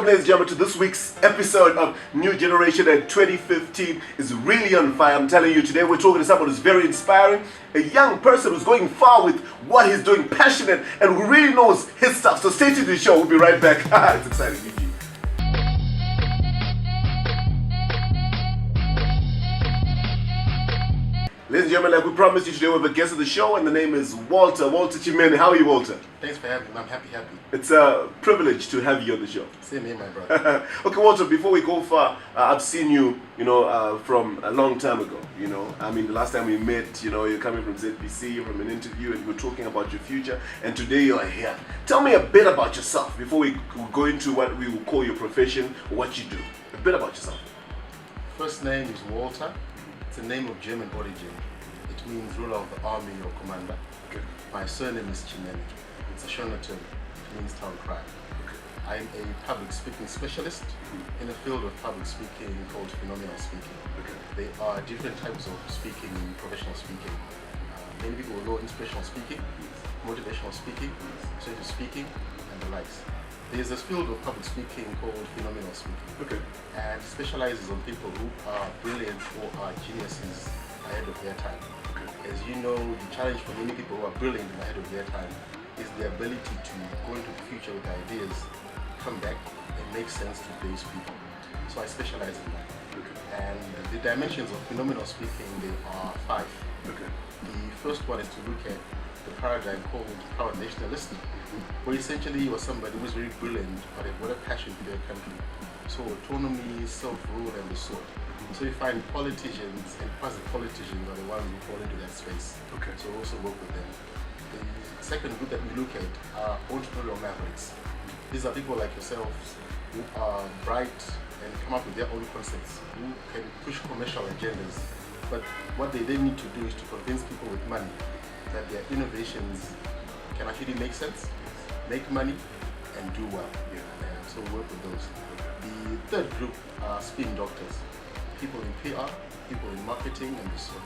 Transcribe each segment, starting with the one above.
Welcome, ladies and gentlemen, to this week's episode of New Generation, and 2015 is really on fire. I'm telling you, today we're talking to someone who's very inspiring, a young person who's going far with what he's doing, passionate, and who really knows his stuff. So stay tuned to the show. We'll be right back. It's exciting, Gigi. Ladies and gentlemen, like we promised you, today we have a guest of the show, and the name is Walter Chimene. How are you, Walter? Thanks for having me. I'm happy. It's a privilege to have you on the show. Same here, my brother. Okay, Walter, before we go far, I've seen you, from a long time ago, I mean, the last time we met, you're coming from ZBC, from an interview, and we're talking about your future, and today you're here. Tell me a bit about yourself before we go into what we will call your profession, or what you do. A bit about yourself. First name is Walter. It's a name of German origin. It means ruler of the army or commander. Okay. My surname is Chimene. It's a Shona term. It means town cry. Okay. I'm a public speaking specialist in a field of public speaking called phenomenal speaking. Okay. There are different types of speaking in professional speaking. Many people will know inspirational speaking, motivational speaking, persuasive speaking, and the likes. There's this field of public speaking called phenomenal speaking. Okay. And specializes on people who are brilliant or are geniuses ahead of their time. Okay. As you know, the challenge for many people who are brilliant and ahead of their time is the ability to go into the future with ideas, come back and make sense to those people. So I specialize in that. Okay. And the dimensions of phenomenal speaking, there are 5. Okay. The first one is to look at the paradigm called proud nationalism, where essentially you are somebody who is very brilliant but have got a passion for their country. So autonomy, self-rule, and the sort. So you find politicians and quasi-politicians are the ones who fall into that space. Okay. So we also work with them. The second group that we look at are entrepreneurial mavericks. These are people like yourselves who are bright and come up with their own concepts, who can push commercial agendas. But what they then need to do is to convince people with money that their innovations can actually make sense, make money, and do well. Yeah. So we work with those. The third group are spin doctors, people in PR, people in marketing, and the sort.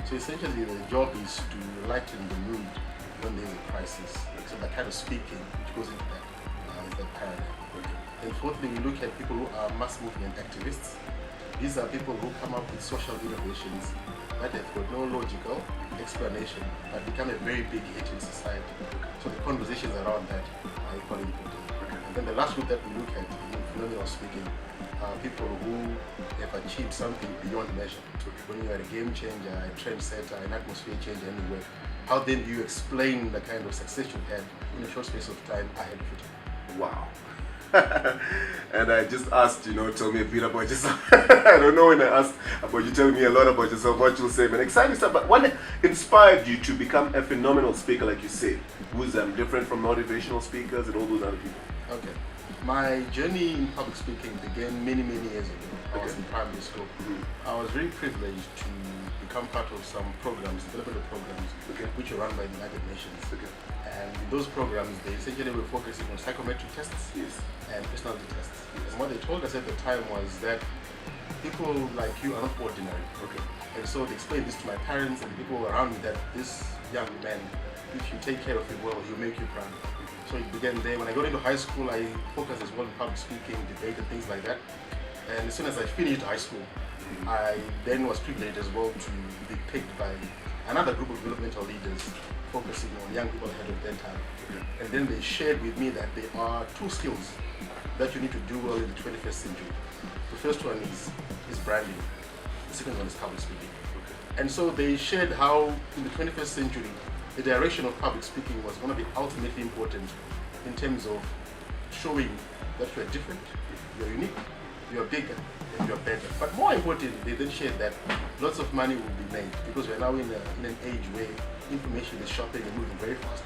So essentially the job is to lighten the mood when there's a crisis. So that kind of speaking, which goes into that paradigm. And fourthly, we look at people who are mass movement activists. These are people who come up with social innovations that have got no logical explanation, but become a very big hit in society. So the conversations around that are equally important. And then the last group that we look at in phenomenal speaking are people who have achieved something beyond measure. When you are a game changer, a trendsetter, an atmosphere changer anywhere, how then do you explain the kind of success you had in a short space of time ahead of it? Wow. And I just asked, tell me a bit about yourself. I don't know when I asked about you telling me a lot about yourself, what you'll say, man. Exciting stuff. But what inspired you to become a phenomenal speaker, like you say, who's different from motivational speakers and all those other people? Okay. My journey in public speaking began many years ago. I was in primary school. I was very privileged to become part of some programs, development programs, which are run by the United Nations. And in those programs, they essentially were focusing on psychometric tests and personality tests. And what they told us at the time was that people like you are not ordinary. And so they explained this to my parents and the people around me, that this young man, if you take care of him well, he'll make you proud. So it began there. When I got into high school, I focused as well in public speaking, debate, and things like that. And as soon as I finished high school, I then was privileged as well to be picked by another group of developmental leaders focusing on young people ahead of their time. And then they shared with me that there are 2 skills that you need to do well in the 21st century. The first one is branding. The second one is public speaking. And so they shared how in the 21st century, the direction of public speaking was going to be ultimately important in terms of showing that you are different, you are unique, you are bigger, and you are better. But more importantly, they then shared that lots of money will be made because we are now in an age where information is shopping and moving very fast.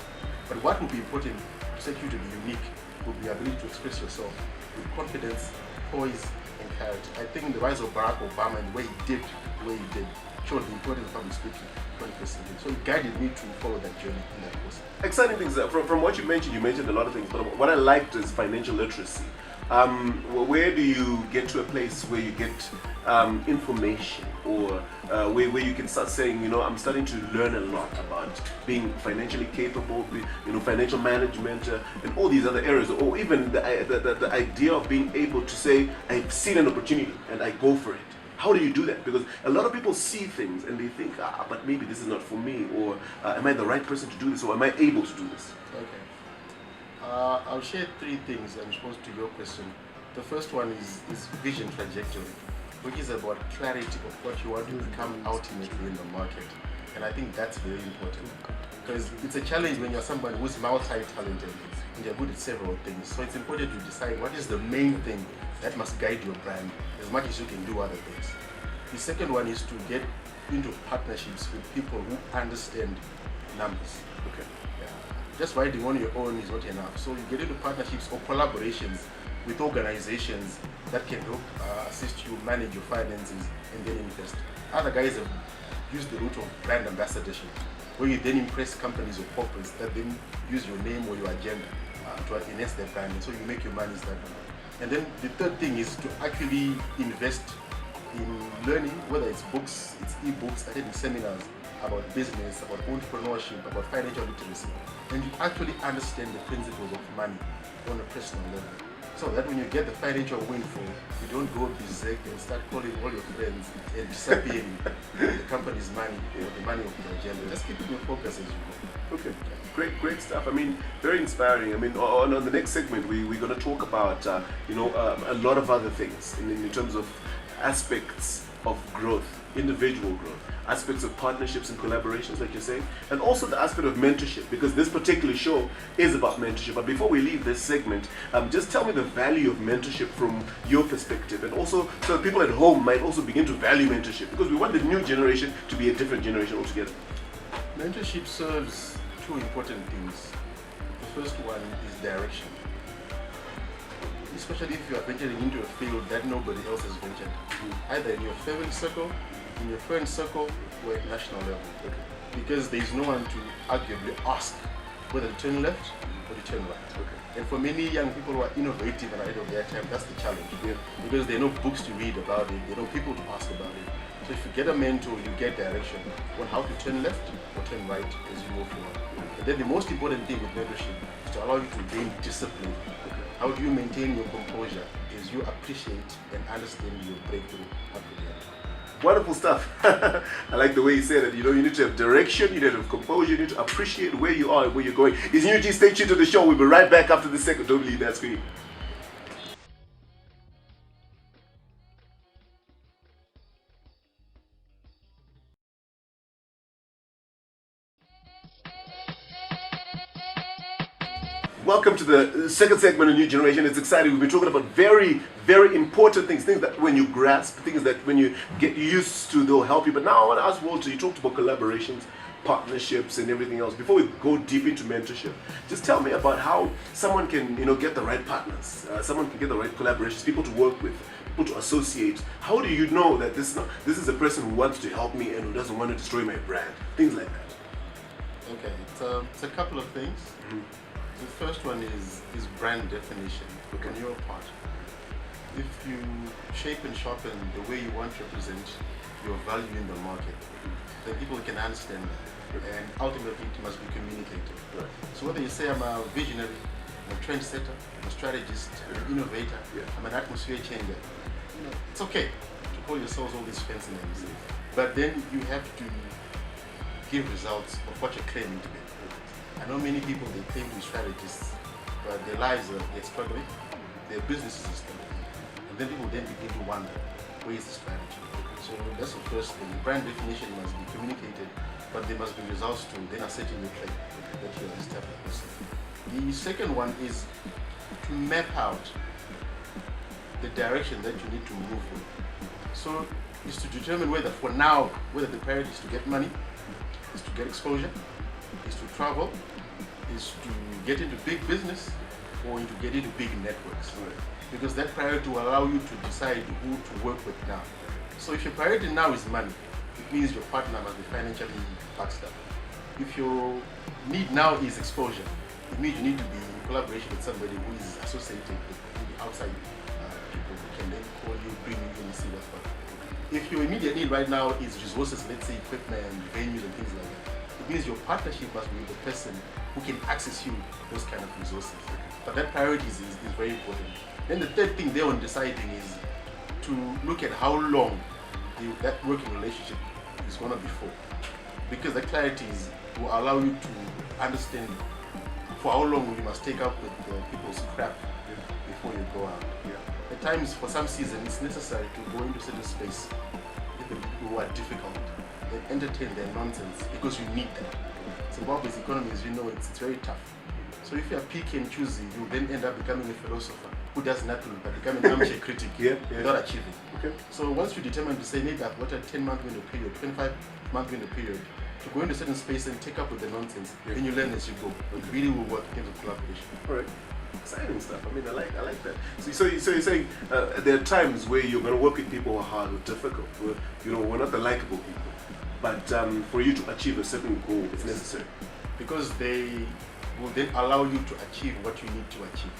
But what will be important to set you to be unique will be the ability to express yourself with confidence, poise, and clarity. I think the rise of Barack Obama and the way he did showed the importance of public speaking 21st century. So it guided me to follow that journey in that course. Exciting things. From what you mentioned a lot of things, but what I liked is financial literacy. Where do you get to a place where you get information, or where you can start saying, I'm starting to learn a lot about being financially capable, financial management, and all these other areas, or even the idea of being able to say, I've seen an opportunity and I go for it. How do you do that? Because a lot of people see things and they think, but maybe this is not for me, or am I the right person to do this, or am I able to do this? Okay. I'll share three things in response to your question. The first one is vision trajectory, which is about clarity of what you want to become ultimately in the market. And I think that's very important, because it's a challenge when you're somebody who's multi-talented and you're good at several things. So it's important to decide what is the main thing that must guide your brand as much as you can do other things. The second one is to get into partnerships with people who understand numbers. Okay. Just writing on your own is not enough. So you get into partnerships or collaborations with organizations that can help assist you manage your finances and then invest. Other guys have used the route of brand ambassadorship, where you then impress companies or corporates that then use your name or your agenda to enhance their brand, and so you make your money that way. And then the third thing is to actually invest in learning, whether it's books, it's e-books, attending seminars about business, about entrepreneurship, about financial literacy, and you actually understand the principles of money on a personal level. So that when you get the financial windfall, you don't go berserk and start calling all your friends and disappearing the company's money or the money of the agenda. Just keep your focus as you go. Okay, great stuff. I mean, very inspiring. I mean, on the next segment, we're going to talk about, a lot of other things in terms of aspects of growth, individual growth, aspects of partnerships and collaborations, like you're saying, and also the aspect of mentorship, because this particular show is about mentorship. But before we leave this segment, just tell me the value of mentorship from your perspective, and also so that people at home might also begin to value mentorship, because we want the new generation to be a different generation altogether. Mentorship serves two important things. The first one is direction, especially if you are venturing into a field that nobody else has ventured, either in your family circle, in your friend circle, or at national level. Okay. Because there is no one to arguably ask whether to turn left or to turn right. Okay. And for many young people who are innovative and ahead of their time, that's the challenge. Because there are no books to read about it, there are no people to ask about it. So if you get a mentor, you get direction on how to turn left or turn right as you move forward. And then the most important thing with mentorship is to allow you to gain discipline. How do you maintain your composure as you appreciate and understand your breakthrough up to the end? Wonderful stuff. I like the way you said it. You need to have direction, you need to have composure, you need to appreciate where you are and where you're going. It's UG. Stay tuned to the show. We'll be right back after the second. Don't leave that screen. Welcome to the second segment of New Generation. It's exciting. We've been talking about very, very important things that when you grasp, things that when you get used to, they'll help you. But now I want to ask Walter, you talked about collaborations, partnerships, and everything else. Before we go deep into mentorship, just tell me about how someone can, get the right partners, someone can get the right collaborations, people to work with, people to associate. How do you know that this is a person who wants to help me and who doesn't want to destroy my brand? Things like that. Okay, it's a couple of things. The first one is brand definition on your part. If you shape and sharpen the way you want to represent your value in the market, then people can understand that, and ultimately it must be communicated. Right. So whether you say I'm a visionary, I'm a trendsetter, I'm a strategist, I'm an innovator, I'm an atmosphere changer, it's okay to call yourselves all these fancy names, but then you have to give results of what you're claiming to be. I know many people, they claim to be strategists, but their lives they're struggling, their businesses are struggling, and then people then begin to wonder, where is the strategy? So that's the first thing. Brand definition must be communicated, but there must be results to then ascertain your claim that you are this type of person. The second one is to map out the direction that you need to move in. So is to determine whether for now, whether the priority is to get money, is to get exposure, is to travel, is to get into big business, or to get into big networks. Right. Because that priority will allow you to decide who to work with now. So if your priority now is money, you it means your partner must be financially backed up. If your need now is exposure, it means you need to be in collaboration with somebody who is associated with maybe outside people who can then call you, bring you in and see what's what. If your immediate need right now is resources, let's say equipment, venues and things like that, it means your partnership must be with the person who can access you those kind of resources. But that priority is very important. Then the third thing there on deciding is to look at how long that working relationship is going to be for. Because that clarity will allow you to understand for how long you must take up with people's crap before you go out. At times, for some season, it's necessary to go into certain space with the people who are difficult, and entertain their nonsense because you need them. Zimbabwe's economy, as you know, it's very tough. So if you are picky and choosy, you then end up becoming a philosopher who does nothing but become an armchair critic without achieving. Okay. So once you determine to say, maybe I've got a 10-month window period, 25-month window period, to go into a certain space and take up with the nonsense, then you learn as you go. It really will work in terms of collaboration. All right. Exciting stuff. I mean, I like that. So you're saying there are times where you're going to work with people who are hard or difficult. We're not the likable people. But for you to achieve a certain goal, it's necessary. Because they will then allow you to achieve what you need to achieve.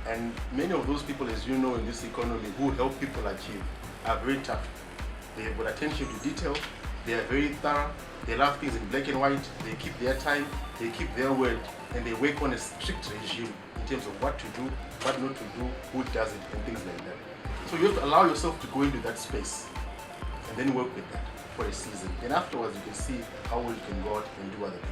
And many of those people, as you know, in this economy, who help people achieve, are very tough. They have got attention to detail. They are very thorough. They love things in black and white. They keep their time. They keep their word. And they work on a strict regime in terms of what to do, what not to do, who does it, and things like that. So you have to allow yourself to go into that space and then work with that for a season. And afterwards, you can see how well you can go out and do other things.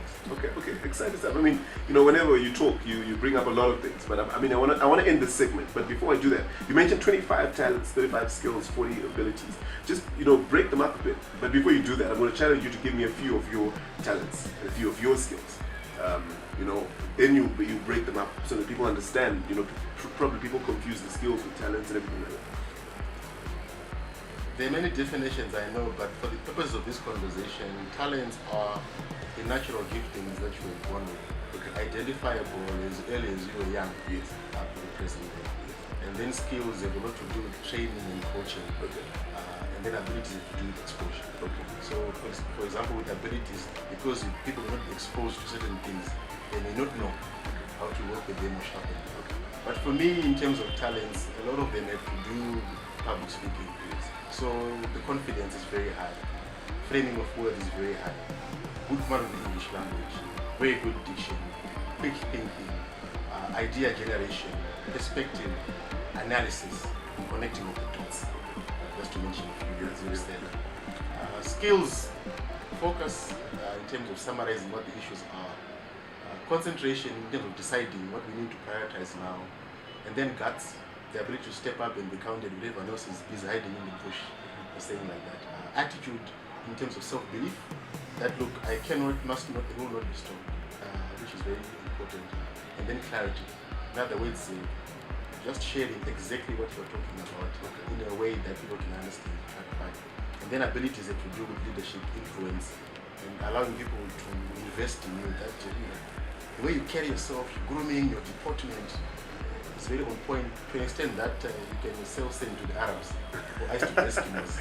Okay, exciting stuff. I mean, whenever you talk, you bring up a lot of things. But I want to end this segment. But before I do that, you mentioned 25 talents, 35 skills, 40 abilities. Just break them up a bit. But before you do that, I'm going to challenge you to give me a few of your talents, a few of your skills. Then you break them up so that people understand. Probably people confuse the skills with talents and everything like that. There are many definitions, I know, but for the purpose of this conversation, talents are the natural giftings that you were born with, identifiable as early as you were young, up to the present day. And then skills have a lot to do with training and coaching, and then abilities to do with exposure. So, for example, with abilities, because people are not exposed to certain things, they may not know how to work with them or sharpen them. But for me, in terms of talents, a lot of them have to do with public speaking. So the confidence is very high. Framing of words is very high. Good command of the English language, very good diction, quick thinking, idea generation, perspective, analysis, and connecting of the dots. Just to mention a few as you said. Skills, focus in terms of summarizing what the issues are. Concentration in terms of deciding what we need to prioritize now. And then guts, the ability to step up and be counted when everyone else is hiding in the bush, or saying like that. Attitude in terms of self-belief, that look, I cannot, must not, and will not be strong, which is very important. And then clarity. In other words, just sharing exactly what you're talking about in a way that people can understand. And then abilities that to do with leadership, influence, and allowing people to invest in you. That the way you carry yourself, your grooming, your deportment, it's very on point to an extent that you can sell same to the Arabs or ice to the Eskimos.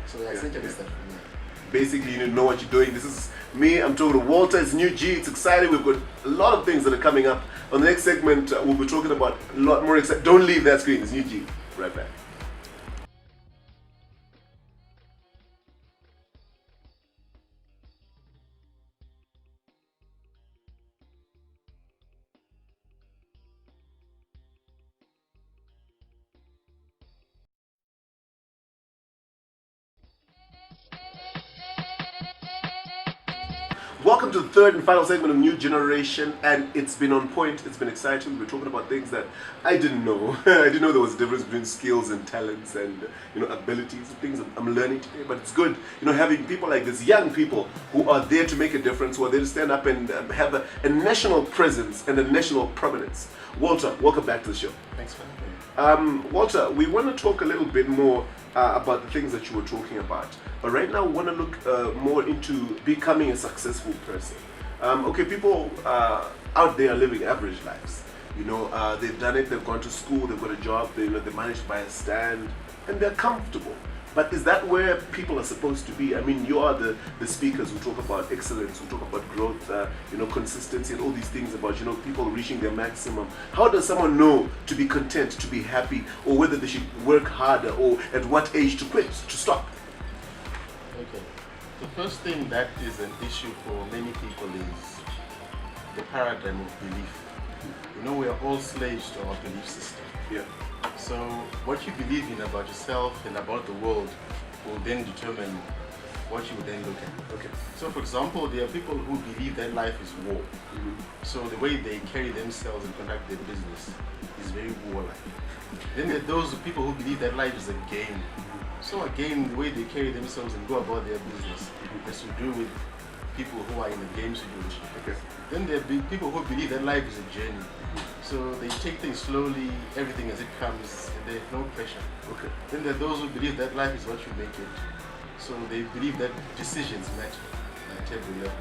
So essentially it's that for me. Basically, you need to know what you're doing. This is me. I'm talking to Walter. It's New G. It's exciting. We've got a lot of things that are coming up. On the next segment, we'll be talking about a lot more exciting. Don't leave that screen. It's New G. Right back. Welcome to the third and final segment of New Generation, and it's been on point, it's been exciting. We're talking about things that I didn't know. I didn't know there was a difference between skills and talents and abilities, things I'm learning today. But it's good, having people like this, young people who are there to make a difference, who are there to stand up and have a national presence and a national prominence. Walter, welcome back to the show. Thanks for having me. Walter, we want to talk a little bit more about the things that you were talking about. But right now, we want to look more into becoming a successful person. People out there are living average lives. They've done it, they've gone to school, they've got a job, they managed to buy a stand, and they're comfortable. But is that where people are supposed to be? I mean, you are the speakers who talk about excellence, who talk about growth, consistency, and all these things about, people reaching their maximum. How does someone know to be content, to be happy, or whether they should work harder, or at what age to quit, to stop? Okay. The first thing that is an issue for many people is the paradigm of belief. We are all slaves to our belief system. Yeah. So what you believe in about yourself and about the world will then determine what you will then look at. Okay. So for example, there are people who believe that life is war. So the way they carry themselves and conduct their business is very warlike. Then there are those people who believe that life is a game. So again, the way they carry themselves and go about their business has to do with people who are in the game situation. Okay. Then there are people who believe that life is a journey. So they take things slowly, everything as it comes, and there's no pressure. Okay. Then there are those who believe that life is what you make it. So they believe that decisions matter at every level.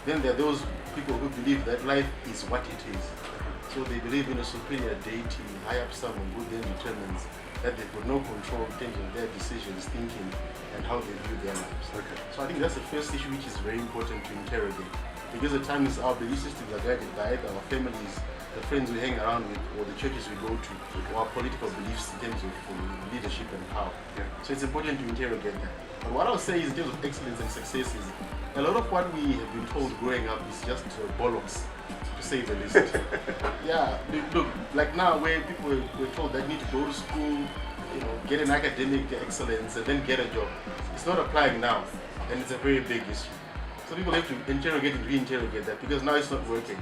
Then there are those people who believe that life is what it is. So they believe in a superior deity, high up someone who then determines that they've got no control in terms of their decisions, thinking, and how they view their lives. Okay. So I think that's the first issue which is very important to interrogate. Because at times our belief systems are guided by either our families, the friends we hang around with, or the churches we go to, or our political beliefs in terms of leadership and power. Yeah. So it's important to interrogate that. But what I'll say is in terms of excellence and success is a lot of what we have been told growing up is just bollocks, to say the least. Yeah, look, like now where people were told that you need to go to school, get an academic excellence and then get a job. It's not applying now, and it's a very big issue. So people have to interrogate and re-interrogate that because now it's not working.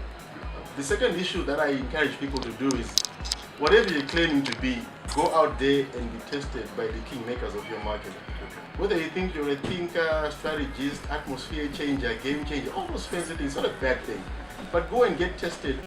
The second issue that I encourage people to do is, whatever you're claiming to be, go out there and be tested by the kingmakers of your market. Whether you think you're a thinker, strategist, atmosphere changer, game changer, all those fancy things, not a bad thing. But go and get tested.